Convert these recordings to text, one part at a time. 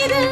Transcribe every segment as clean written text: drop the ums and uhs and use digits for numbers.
இது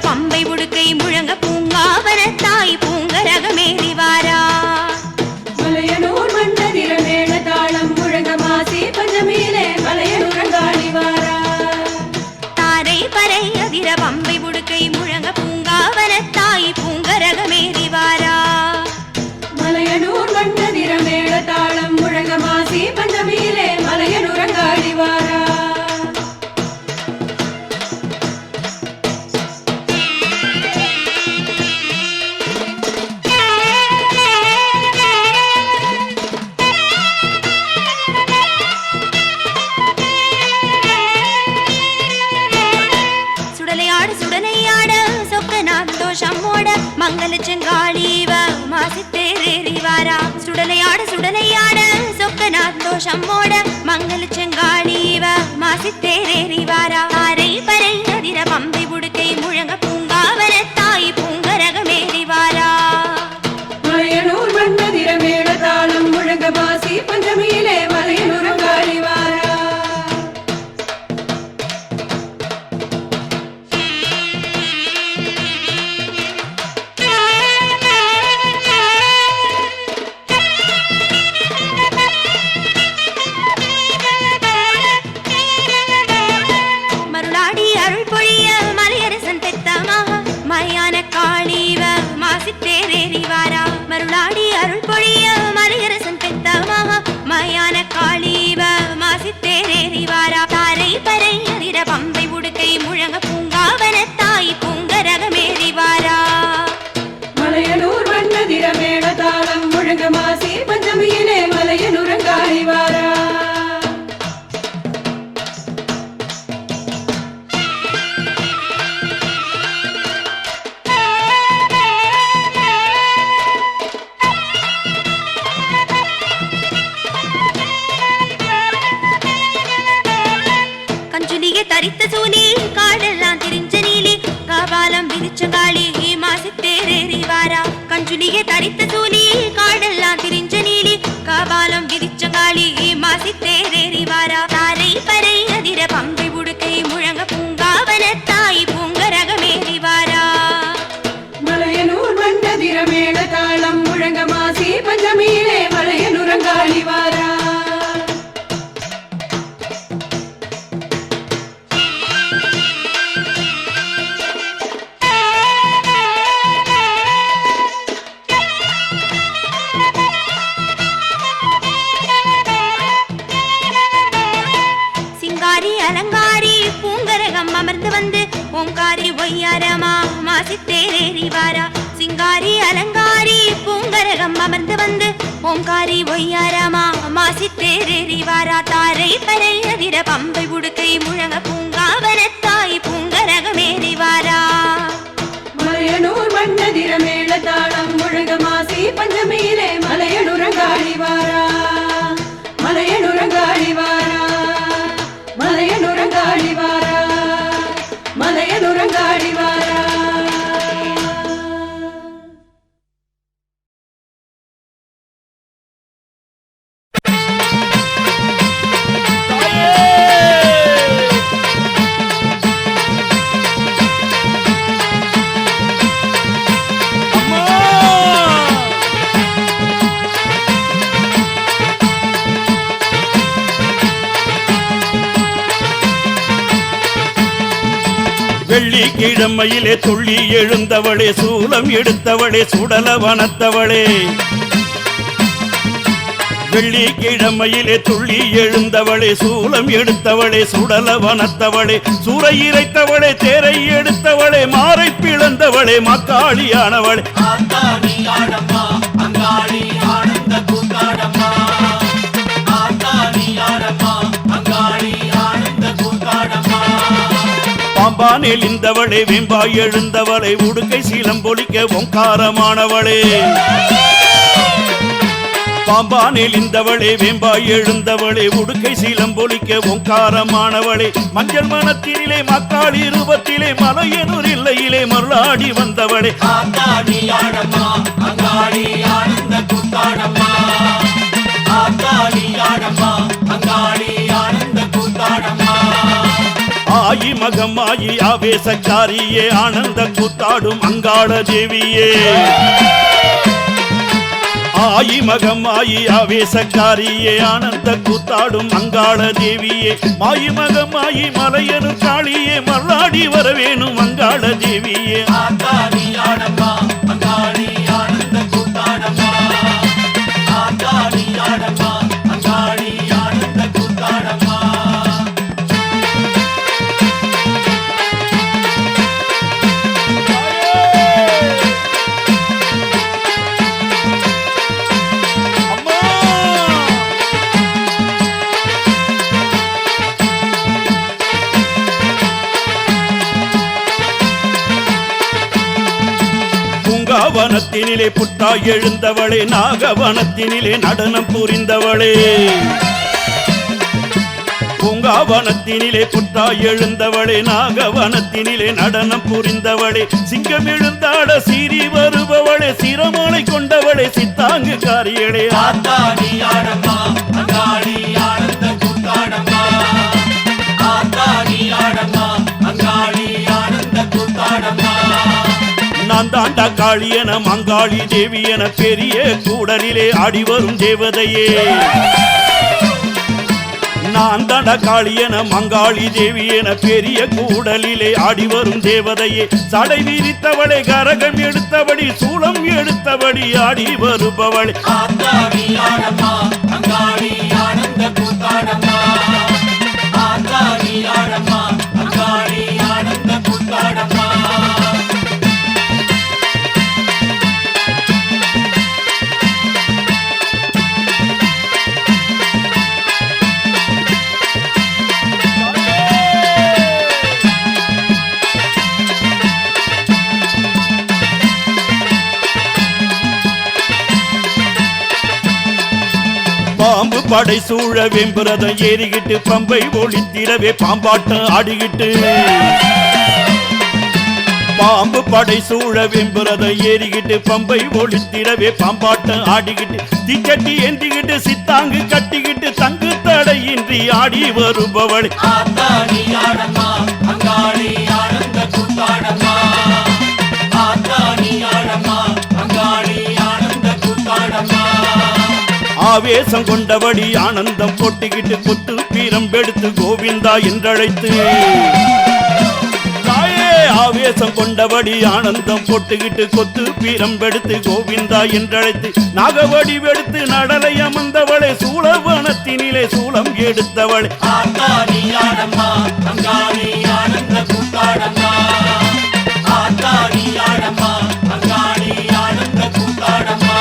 பம்பை உடுக்கை முழங்க பூங்காவன தாய் பூங்கரகமேறி வாரா மலையனூர் மண்டதிர மேள தாளம் முழங்க மாசி பஞ்சமியிலே மலையனூரங்காளி வாரா தாரை பறை அதிர பம்பை உடுக்கை முழங்க பூங்காவன தாய் பூங்கரகமேறி வாரா மலையனூர் மண்டதிர மேள தாளம் முழங்க மாசி பஞ்சமியிலே மலையனூரங்காளி வாரா மங்கள செங்காளீவ மாசித்தேரேறி வாரா சுடலையாட சுடலையாட சொக்கநாத் தோஷம்மோட மங்கள செங்காளீவ மாசித்தேரேறி வாரா தாரை பறை அதிர பம்பை உடுக்கை முழங்க பூங்காவன தாய் பூங்கரகமேறி வாரா மலையனூர் மண்டதிர மேள தாளம் முழங்க மாசி பஞ்சமியிலே மலையனூரங்காளி வாரா மருளாடி அருள் பொழிய மலையரசன் பெத்தமாக மயான காளீவ மாசித்தேரேறி வாரா தாரை பறை அதிர பம்பை உடுக்கை முழங்க பூங்காவன தாய் பூங்கரகமேறி வாரா மலையனூர் மண்டதிர மேள தாளம் முழங்க மாசி பஞ்சமியிலே மலையனூரங்காளி வாரா தரித்த சூனி காடெல்லாம் திரிஞ்ச நீலி காபாலம் விதிச்சங்காளி மாசித்தேரேறி வாரா கஞ்சுலிய தரித்த சூனி காடெல்லாம் திரிஞ்ச நீலி காபாலம் விதிச்சங்காளி மாசித்தே ஓங்காரி ஒய்யாரமா மாசித்தேரேறி வாரா சிங்காரி அலங்காரி பூங்கரகம் அமர்ந்து வந்து ஓங்காரி ஒய்யாரமா மாசித்தேரேறி வாரா தாரை பறை அதிர பம்பை உடுக்கை முழங்க பூங்காவனத்தாய் பூங்கரகமேறி வாரா மலையனூர் மண்ணதிர மேள தாளம் முழங்க மாசி பஞ்சமியிலே மலையனுரங்காடி வாரா மலையனுரங்காடி வாரா மலையனுரங்காடி வாரா மலையனுரங்காடி வாரா. வெள்ளிக்கிழமையிலே துள்ளி எழுந்தவளே சூலம் எடுத்தவளே சுடல வனத்தவளே வெள்ளிக்கிழமையிலே துள்ளி எழுந்தவளே சூலம் எடுத்தவளே சுடல வனத்தவளே சூறை இறைத்தவளே தேரை எடுத்தவளே மாறை பிளந்தவளே மக்காளியானவளே பாம்பானில் இந்தவளே வெம்பாய் எழுந்தவளை உடுக்கை சீலம் பொலிக்க ஓங்காரமானவளே பாம்பானில் இந்தவளே வெம்பாய் எழுந்தவளே உடுக்கை சீலம் பொலிக்க ஓங்காரமானவளே மஞ்சள் மனத்திலே மக்காளி ரூபத்திலே மலையனூர் இல்லையிலே மருளாடி வந்தவளே ஆயி மகமாயி ஆவேசக்காரியே ஆனந்த கூத்தாடும் அங்காள தேவியே ஆயி மகமாயி ஆவேசக்காரியே ஆனந்த கூத்தாடும் அங்காள தேவியே மாயி மகமாயி மலையனு காளியே மல்லாடி வரவேணும் அங்காள தேவியே வனத்தினிலே புத்தாய் எழுந்தவளே நாகவனத்தினிலே நடனம் புரிந்தவளே பூங்காவனத்தினிலே புத்தாய் எழுந்தவளே நாகவனத்தினிலே நடனம் புரிந்தவளே சிங்கம் எழுந்தாட சீறி வருபவளே சிரமலை கொண்டவளே சித்தாங்கு காரியளே நான் தாண்டா காளியன மங்காளி தேவி என பெரிய கூடலிலே ஆடி வரும் தேவதையே நான் தாண்டா காளியன மங்காளி தேவி என பெரிய கூடலிலே ஆடி வரும் தேவதையே சடை விரித்தவளே கரகம் எடுத்தபடி சூளம் எடுத்தபடி ஆடி வருபவளே பாம்பு படை சூழ வெம்புரதம் ஏறிக்கிட்டு பம்பை ஒளித்திடவே பாம்பாட்டம் ஆடிக்கிட்டு பாம்பு படை சூழ வெம்புரதம் ஏறிக்கிட்டு பம்பை ஒளித்திடவே பாம்பாட்டம் ஆடிக்கிட்டு தீச்சட்டி ஏந்திக்கிட்டு சித்தாங்கு கட்டிக்கிட்டு தங்கு தடையின்றி ஆடி வருபவள் ஆவேசம் கொண்டபடி ஆனந்தம் போட்டுக்கிட்டு குத்து பீரம் எடுத்து கோவிந்தா என்றழைத்து தாயே ஆவேசம் கொண்டபடி ஆனந்தம் பொட்டுகிட்டு கொத்து பீரம்பெடுத்து கோவிந்தா என்றழைத்து நாகவடி வெடுத்து நடலை அமர்ந்தவளே சூளவனத்தினிலே சூளம் எடுத்தவளே ஆத்தாடியாடம்மா அங்காளி ஆனந்த கூத்தாடம்மா ஆத்தாடியாடம்மா அங்காளி ஆனந்த கூத்தாடம்மா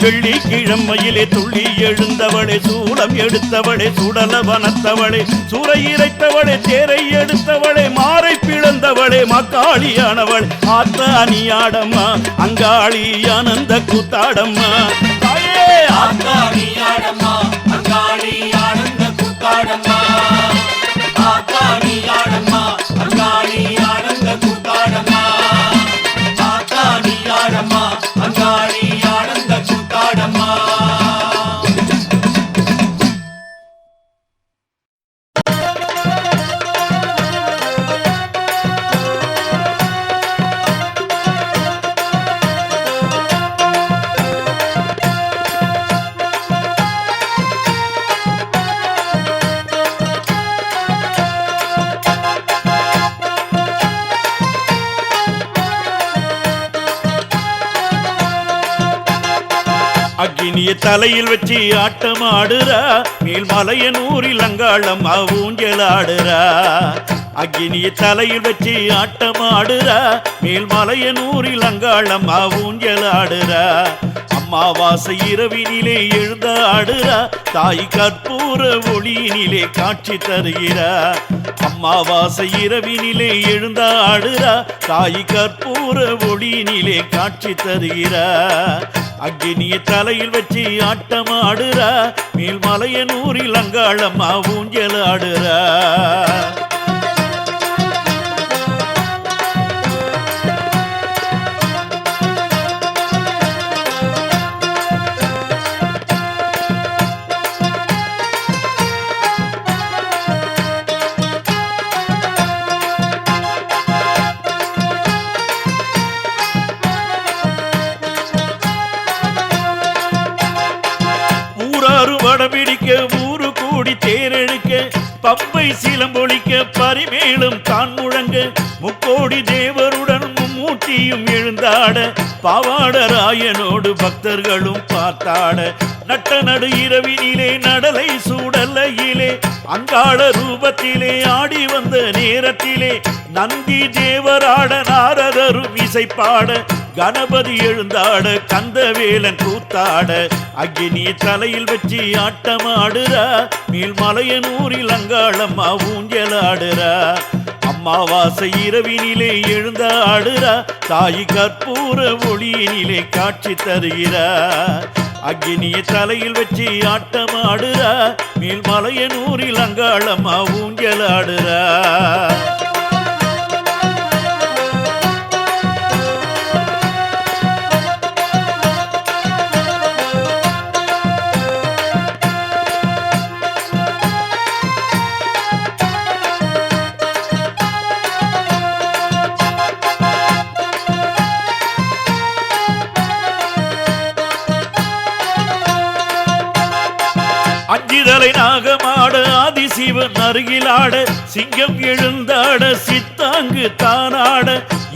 வெள்ளிக்கிழமையிலே துள்ளி எழுந்தவளே சூளம் எடுத்தவளே சுடல வனத்தவளே சூறை இறைத்தவளே தேரை எடுத்தவளே மாறை பிளந்தவளே மக்காளியானவள் ஆத்தானியாடம்மா அங்காளி ஆனந்த கூத்தாடம்மா தாயே ஆத்தாடியாடம்மா அங்காளி ஆனந்த கூத்தாடம்மா ஆத்தாடியாடம்மா அங்காளி ஆனந்த கூத்தாடம்மா ஆத்தாடியாடம்மா அங்காளி ஆனந்த கூத்தாடம்மா அக்கினிய தலையில் வச்சு ஆட்டமாடுறா மேல்மலையனூரில் அங்காளம்மா ஊஞ்சலாடுறா அக்கினிய தலையில் வச்சு ஆட்டமாடுறா மேல்மலையனூரில் அங்காளம்மா ஊஞ்சலாடுறா அம்மாவாசை இரவினிலே எழுந்த ஆடுறா தாய் கற்பூர ஒளியினிலே காட்சி தருகிறா அம்மாவாசை இரவினிலே எழுந்த ஆடுறா தாய் கற்பூர ஒளியினிலே காட்சி தருகிறா அக்கினிய தலையில் வச்சு ஆட்டமாடுறா மேல்மலையனூரில் அங்காளம்மா ஊஞ்சலாடுறா வடபிடிக்க ஊரு கூடி தேரெழுக்க பம்பை சிலம்பொழிக்க பரிமேலும் தான் முழங்க முக்கோடி தேவருடன் மும்மூர்த்தியும் எழுந்தாட பாவாடராயனோடு பக்தர்களும் பார்த்தாட நட்ட நடு இரவினிலே நடலை சூடலையிலே அங்காள ரூபத்திலே ஆடி வந்த நேரத்திலே நந்தி தேவராட நாரதரும் இசைப்பாட கணபதி எழுந்தாட கந்தவேலன் கூத்தாட அக்கினிய தலையில் வச்சு ஆட்டமாடுறா மேல்மலையனூரில் அங்காளம்மா ஊஞ்சலாடுறா அம்மாவாசை இரவினிலே எழுந்த ஆடுறா தாய் கற்பூர ஒளியினிலே காட்சி தருகிறா அக்கினிய தலையில் வச்சு ஆட்டமாடுறா மேல்மலையனூரில் அங்காளம்மா ஊஞ்சலாடுறா அஞ்சிதலை நாகமாட ஆதிசிவன் அருகிலாட சிங்கம் எழுந்தாட சித்தாங்கு தானாட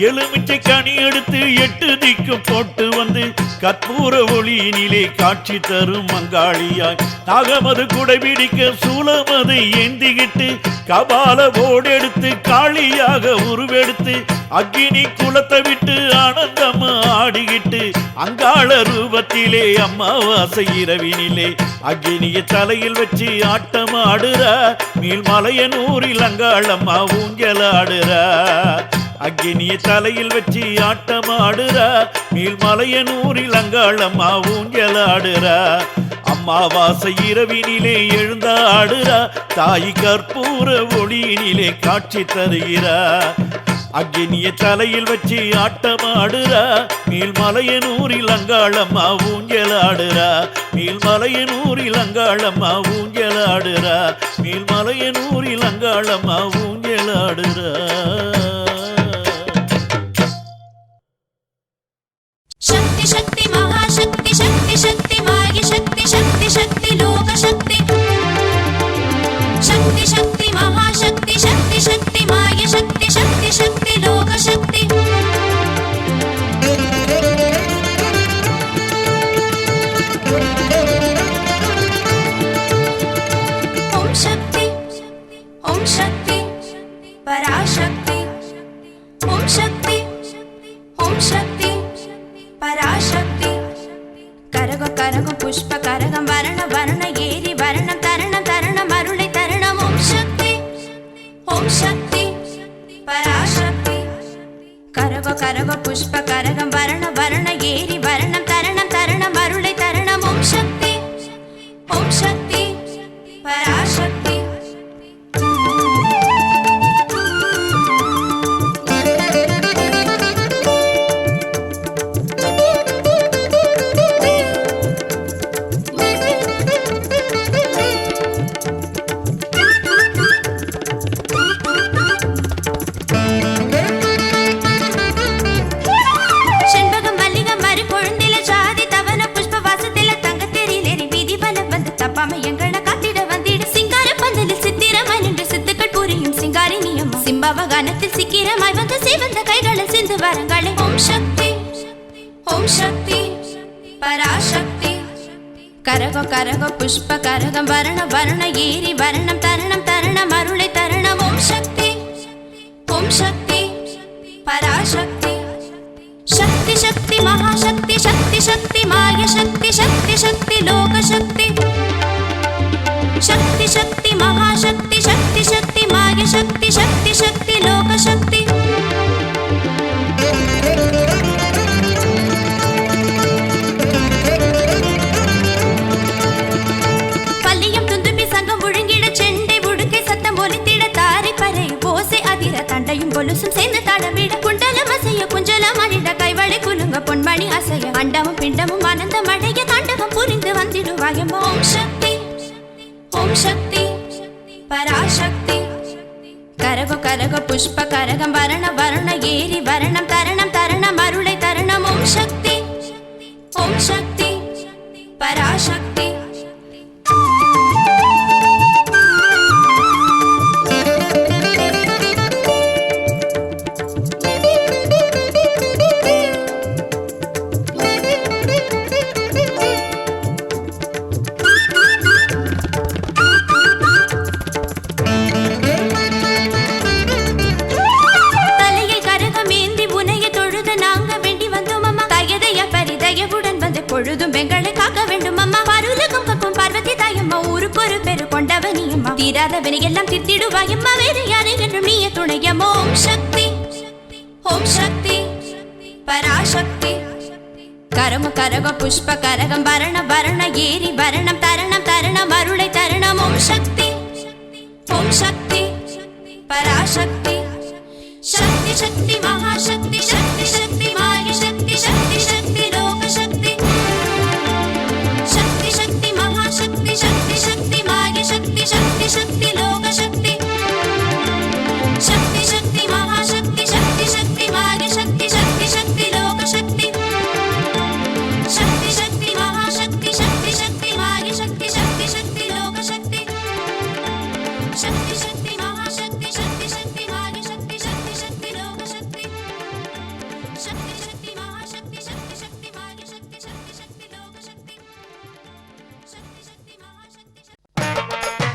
எலுமிச்சை கனி எடுத்து 8 திக்கும் போட்டு வந்து கற்பூர ஒளியினிலே காட்சி தரும் மங்காளியாய் நாகமது குடைபிடிக்க சூலமது ஏந்திக்கிட்டு கபால ஓடெடுத்து காளியாக உருவெடுத்து அக்கினி குலத்தை விட்டு ஆனந்தம் ஆடிக்கிட்டு அங்காள ரூபத்திலே அம்மாவாசை இரவினிலே அக்கினிய தலையில் வச்சு ஆட்டமாடுறா மேல்மலையனூரில் அங்காளம்மா ஊஞ்சலாடுறா அக்கினிய தலையில் வச்சு ஆட்டமாடுறா மேல்மலையனூரில் அங்காளம்மா ஊஞ்சலாடுறா அம்மாவாசை இரவினிலே எழுந்த ஆடுறா தாய் கற்பூர ஒளியினிலே காட்சி தருகிறா அக்கினிய தலையில் வச்சு ஆட்டமாடுறா மேல்மலையனூரில் அங்காளம்மா ஊஞ்சலாடுறா மேல்மலையனூரில் அங்காளம்மா ஊஞ்சலாடுறா மேல்மலையனூரில் அங்காளம்மா ஊஞ்சலாடுறா शक्ति शक्ति महाशक्ति शक्ति शक्ति माय शक्ति शक्ति शक्ति लोक शक्ति शक्ति शक्ति महाशक्ति शक्ति शक्ति माय शक्ति शक्ति शक्ति शक्ति पराशक्ति ओम शक्ति पराशक्ति करगो करगो पुष्प करगम वरण वरण एरि वरणम तरणम तरणम अरुளை तरणम ओम शक्ति पराशक्ति करगो करगो पुष्प करगम वरण वरण एरि वरणम तरणम तरणम अरुளை तरणम ओम शक्ति पराशक्ति சிம்பாவகானத்தில் சிக்கிரமாய் வந்து சிவந்த கைகளில் சிந்து வரங்களே ஓம் சக்தி பராசக்தி கரகோ கரகோ புஷ்ப கரகம் வரண வரண ஏரி வரணம் தரணம் தரணம் அருளை தரணம் ஓம் சக்தி பராசக்தி சக்தி சக்தி மகாசக்தி சக்தி சக்தி மாய சக்தி சக்தி சக்தி லோக சக்தி शक्ति शक्ति महाशक्ति शक्ति शक्ति माय शक्ति शक्ति शक्ति लोक शक्ति பல்லியம் துந்துபி சங்கம் முழங்கிட செண்டை உடுக்கை சத்தம் ஒலித்திட தாரை பறை ஓசை அதிர தண்டையும் கொலுசும் சேர்ந்து தடவிட குண்டலம் அசைய குஞ்சலம் அழிட கைவளை குலுங்க பொன்மணி அசைய அண்டமும் பிண்டமும் ஆனந்தம் அடைய தாண்டவம் புரிந்து வந்திடுவாயம் ओम शक्ति पराशक्ति करगो करगो पुष्प करगम वरण वरण एरि वरणम तरणम तरणम अरुளை तरणम ओम शक्ति पराशक्ति பொழுதும் பெங்களை காக்க வேண்டும் அம்மா பருலகம் கக்கும் பார்வதி தாயம்மா ஊருக்கு ஒரு பெரு கொண்டவனியம்மா தீராத வினையெல்லாம் தீர்த்திடுவாயம்மா வேறு யாரை என்றும் நீய துணையம்மா ஓம் சக்தி பராசக்தி கரம கரக புஷ்ப கரகம் வரண வரண ஏரி வரணம் தரணம் தரணம் அருளை தரணம் ஓம் சக்தி பராசக்தி शक्ति शक्ति महाशक्ति शक्ति शक्ति माय शक्ति शक्ति शक्ति लोक शक्ति शक्ति शक्ति महाशक्ति शक्ति शक्ति माय शक्ति शक्ति शक्ति लोक शक्ति शक्ति शक्ति महाशक्ति शक्ति शक्ति माय शक्ति शक्ति शक्ति लोक शक्ति शक्ति शक्ति महाशक्ति शक्ति शक्ति माय शक्ति शक्ति शक्ति लोक शक्ति शक्ति शक्ति महाशक्ति शक्ति शक्ति माय शक्ति शक्ति शक्ति लोक शक्ति शक्ति शक्ति महाशक्ति शक्ति शक्ति माय शक्ति शक्ति शक्ति लोक शक्ति शक्ति शक्ति महाशक्ति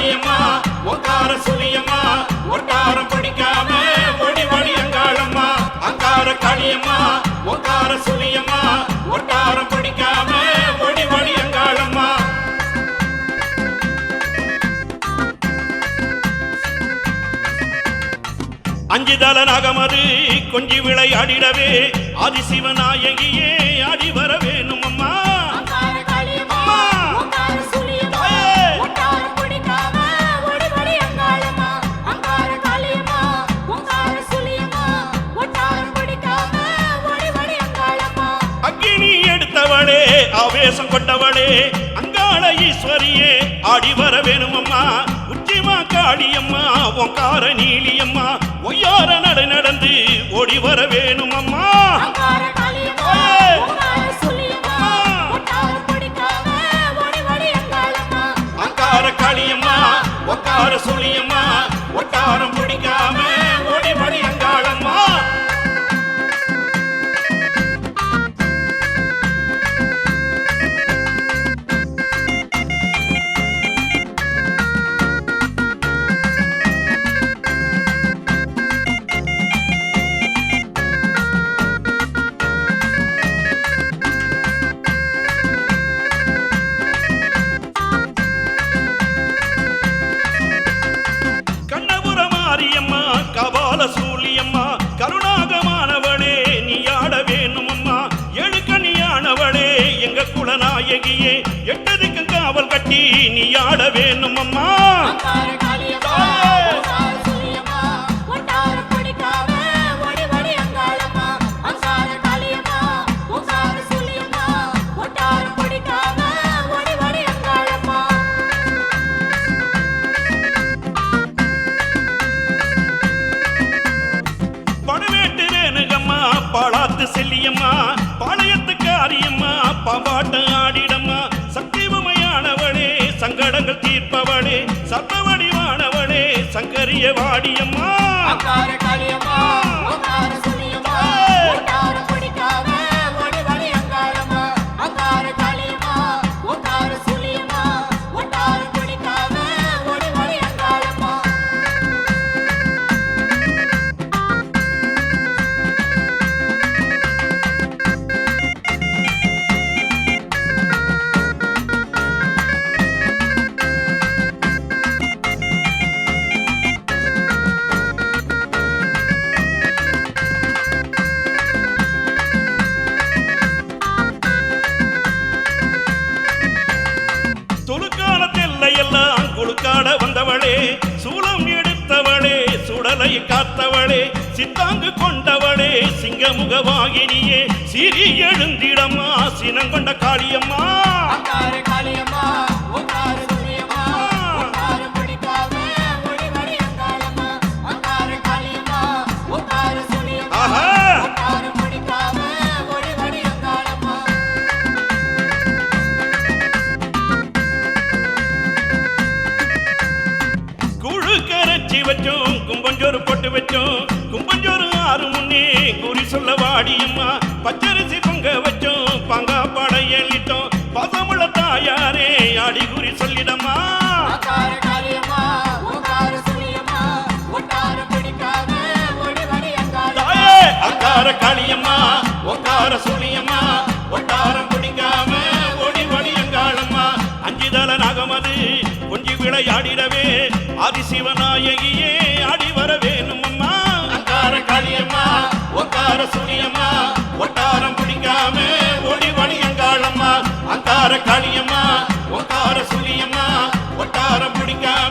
காளியம்மா ஒக்கார சுழியம்மா ஒட்டாரம் பிடிக்காம ஓடி வழி அங்காளம்மா அங்கார காளியம்மா ஒக்கார சுழியம்மா ஒட்டாரம் பிடிக்காம ஓடி வழி அங்காளம்மா அஞ்சுதல நாகமது கொஞ்சி விளையாடிடவே ஆதிசிவநாயகியே ஆடி வர வேணும் அம்மா அக்கினி எடுத்தவளே ஆவேசம் கொண்டவளே அங்காள ஈஸ்வரியே ஆடி வர வேணும் அம்மா உச்சிமா காளியம்மா ஒங்கார நீலியம்மா ஒய்யார நட நடந்து ஓடி வர வேணும் அம்மா அங்கார காளியம்மா ஒக்கார சுழியம்மா ஒட்டாரம் பிடிக்காம ஓடி வழி அங்காளம்மா கபால சூழியம்மா கருணாகமானவளே நீ ஆட வேணும் அம்மா எழுக்கணியானவளே எங்க குலநாயகியே எட்டதுக்கு காவல் கட்டி நீ ஆட வேணும் அம்மா பாளாத்து செல்லியம்மா பாளையத்துக்கு ஆரியம்மா பாம்பாட்ட ஆடிடம்மா சக்திவமையானவளே சங்கடங்கள் தீர்ப்பவளே சர்வவடிவானவளே சங்கரிய வாடியம்மா எல்லாம் குழுக்காட வந்தவளே சூளம் எடுத்தவளே சுடலை காத்தவளே சித்தாங்கு கொண்டவளே சிங்கமுகவாகினியே சிறி எழுந்திடம்மா சினங்கொண்ட காளியம்மா வச்சோம் கும்பஞ்சோறு போட்டு வச்சோம் கும்பஞ்சோறு ஆறு முன்னே குறி சொல்ல வாடியம்மா பச்சரிசி பொங்க வச்சோம் பங்கா படையலிட்டோம் பசமுள்ள தாயாரே ஆடி குறி சொல்லிடம்மா தாயே அங்கார காளியம்மா ஒக்கார சுழியம்மா ஒட்டாரம் பிடிக்காம ஓடி வழி அங்காளம்மா அஞ்சுதல நாகமது கொஞ்சி விளையாடிடவே ஆதிசிவநாயகியே ஆடி வர வேணும் அம்மா அங்கார காளியம்மா ஒக்கார சுழியம்மா ஒட்டாரம் பிடிக்காம ஓடி வழி அங்காளம்மா அங்கார காளியம்மா ஒக்கார சுழியம்மா ஒட்டாரம் பிடிக்காம